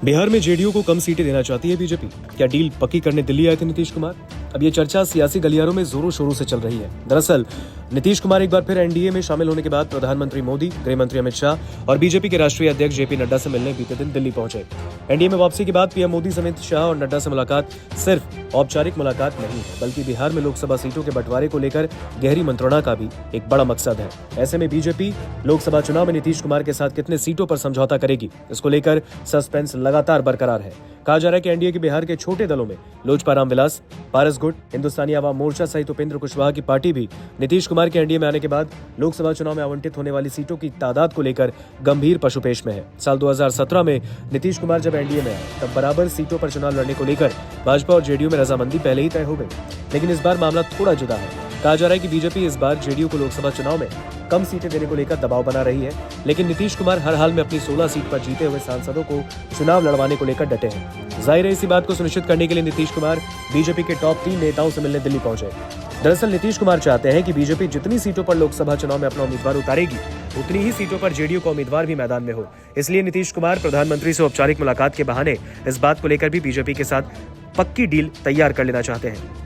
बिहार में जेडीयू को कम सीटें देना चाहती है बीजेपी। क्या डील पक्की करने दिल्ली आए थे नीतीश कुमार? अब ये चर्चा सियासी गलियारों में जोरों शोरों से चल रही है। दरअसल नीतीश कुमार एक बार फिर एनडीए में शामिल होने के बाद प्रधानमंत्री मोदी, गृह मंत्री अमित शाह और बीजेपी के राष्ट्रीय अध्यक्ष जेपी नड्डा से मिलने बीते दिन दिल्ली पहुंचे। एनडीए में वापसी के बाद पीएम मोदी समेत शाह और नड्डा से मुलाकात सिर्फ औपचारिक मुलाकात नहीं है, बल्कि बिहार में लोकसभा सीटों के बंटवारे को लेकर गहरी मंत्रणा का भी एक बड़ा मकसद है। ऐसे में बीजेपी लोकसभा चुनाव में नीतीश कुमार के साथ कितने सीटों पर समझौता करेगी, इसको लेकर सस्पेंस लगातार बरकरार है। कहा जा रहा है कि एनडीए के बिहार के छोटे दलों में लोजपा रामविलास, पारस गुट, हिंदुस्तानी आवाम मोर्चा सहित उपेंद्र कुशवाहा की पार्टी भी नीतीश कुमार के एनडीए में आने के बाद लोकसभा चुनाव में आवंटित होने वाली सीटों की तादाद को लेकर गंभीर पशुपेश में है। साल 2017 में नीतीश कुमार जब एनडीए में आए तब बराबर सीटों पर चुनाव लड़ने को लेकर भाजपा और जेडीयू में रजामंदी पहले ही तय हो गई, लेकिन इस बार मामला थोड़ा जुदा है। कहा जा रहा है कि बीजेपी इस बार जेडीयू को लोकसभा चुनाव में कम सीटें देने को लेकर दबाव बना रही है, लेकिन नीतीश कुमार हर हाल में अपनी 16 सीट पर जीते हुए सांसदों को चुनाव लड़वाने को लेकर डटे हैं। जाहिर है इसी बात को सुनिश्चित करने के लिए नीतीश कुमार बीजेपी के टॉप 3 नेताओं से मिलने दिल्ली पहुंचे। दरअसल नीतीश कुमार चाहते हैं कि बीजेपी जितनी सीटों पर लोकसभा चुनाव में अपना उम्मीदवार उतारेगी, उतनी ही सीटों पर जेडीयू का उम्मीदवार भी मैदान में हो। इसलिए नीतीश कुमार प्रधानमंत्री से औपचारिक मुलाकात के बहाने इस बात को लेकर भी बीजेपी के साथ पक्की डील तैयार कर लेना चाहते हैं।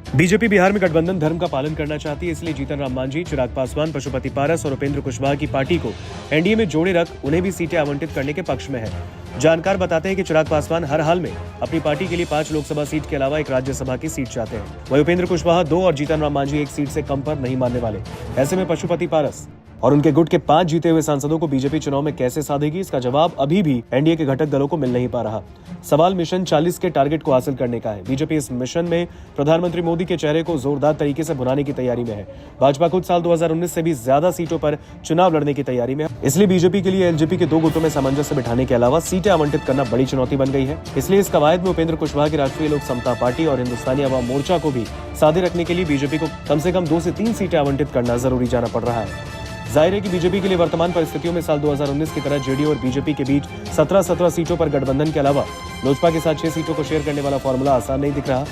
बीजेपी बिहार में गठबंधन धर्म का पालन करना चाहती है, इसलिए जीतन राम मांझी, चिराग पासवान, पशुपति पारस और उपेंद्र कुशवाहा की पार्टी को एनडीए में जोड़े रख उन्हें भी सीटें आवंटित करने के पक्ष में है। जानकार बताते हैं कि चिराग पासवान हर हाल में अपनी पार्टी के लिए 5 लोकसभा सीट के अलावा एक राज्यसभा की सीट चाहते हैं। वहीं उपेंद्र कुशवाहा 2 और जीतन राम मांझी 1 सीट से कम पर नहीं मानने वाले। ऐसे में पशुपति पारस और उनके गुट के 5 जीते हुए सांसदों को बीजेपी चुनाव में कैसे साधेगी, इसका जवाब अभी भी एनडीए के घटक दलों को मिल नहीं पा रहा। सवाल मिशन 40 के टारगेट को हासिल करने का है। बीजेपी इस मिशन में प्रधानमंत्री मोदी के चेहरे को जोरदार तरीके से भुनाने की तैयारी में है। भाजपा खुद साल 2019 से भी ज्यादा सीटों पर चुनाव लड़ने की तैयारी में है, इसलिए बीजेपी के लिए एलजेपी के 2 गुटों में सामंजस्य बिठाने के अलावा सीटें आवंटित करना बड़ी चुनौती बन गई है। इसलिए इस कवायद में उपेंद्र कुशवाहा की राष्ट्रीय लोक समता पार्टी और हिंदुस्तानी आवाम मोर्चा को भी साधे रखने के लिए बीजेपी को कम से कम 2 से 3 सीटें आवंटित करना जरूरी जाना पड़ रहा है। जाहिर है कि बीजेपी के लिए वर्तमान परिस्थितियों में साल 2019 की तरह जेडीयू और बीजेपी के बीच 17 सीटों पर गठबंधन के अलावा लोजपा के साथ 6 सीटों को शेयर करने वाला फॉर्मूला आसान नहीं दिख रहा।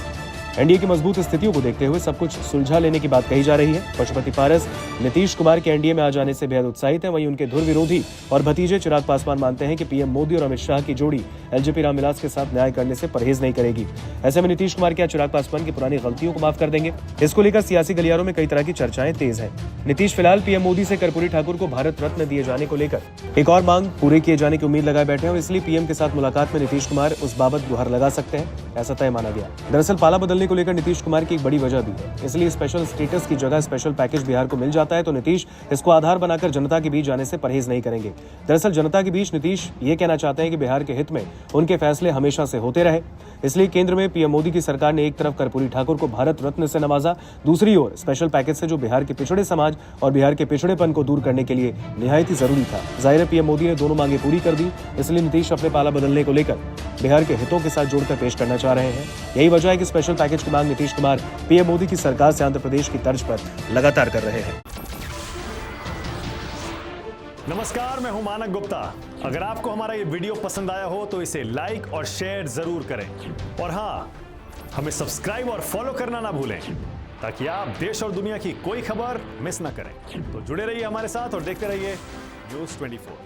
एनडीए की मजबूत स्थितियों को देखते हुए सब कुछ सुलझा लेने की बात कही जा रही है। पशुपति पारस नीतीश कुमार के एनडीए में आ जाने से बेहद उत्साहित है। वहीं उनके धुर विरोधी और भतीजे चिराग पासवान मानते हैं कि पीएम मोदी और अमित शाह की जोड़ी एलजेपी रामविलास के साथ न्याय करने से परहेज नहीं करेगी। ऐसे में नीतीश कुमार क्या चिराग पासवान की पुरानी गलतियों को माफ कर देंगे? इसको लेकर सियासी गलियारों में कई तरह की चर्चाएं तेज है। नीतीश फिलहाल पीएम मोदी से कर्पूरी ठाकुर को भारत रत्न दिए जाने को लेकर एक और मांग पूरे किए जाने की उम्मीद लगाए बैठे हैं और इसलिए पीएम के साथ मुलाकात में नीतीश कुमार उस बाबत गुहार लगा सकते हैं, ऐसा तय माना गया। दरअसल पाला बदलने को लेकर नीतीश कुमार की एक बड़ी वजह भी है, इसलिए स्पेशल स्टेटस की जगह स्पेशल पैकेज बिहार को मिल जाता है तो नीतीश इसको आधार बनाकर जनता के बीच जाने से परहेज नहीं करेंगे। दरअसल जनता के बीच नीतीश ये कहना चाहते हैं कि बिहार के हित में उनके फैसले हमेशा से होते रहे, इसलिए केंद्र में पीएम मोदी की सरकार ने एक तरफ कर्पूरी ठाकुर को भारत रत्न से नवाजा, दूसरी ओर स्पेशल पैकेज से जो बिहार के पिछड़े समाज और बिहार के पिछड़ेपन को दूर करने के लिए निहायत ही जरूरी था। जाहिर है पीएम मोदी ने दोनों मांगे पूरी कर दी, इसलिए नीतीश अपने पाला बदलने को लेकर बिहार के हितों के साथ जोड़कर पेश करना चाह रहे हैं। यही वजह है कि स्पेशल पैकेज की मांग नीतीश कुमार पीएम मोदी की सरकार से आंध्र प्रदेश की तर्ज पर लगातार कर रहे हैं। नमस्कार, मैं हूं मानक गुप्ता। अगर आपको हमारा ये वीडियो पसंद आया हो तो इसे लाइक और शेयर जरूर करें और हाँ, हमें सब्सक्राइब और फॉलो करना ना भूलें ताकि आप देश और दुनिया की कोई खबर मिस ना करें। तो जुड़े रहिए हमारे साथ और देखते रहिए न्यूज़ 24।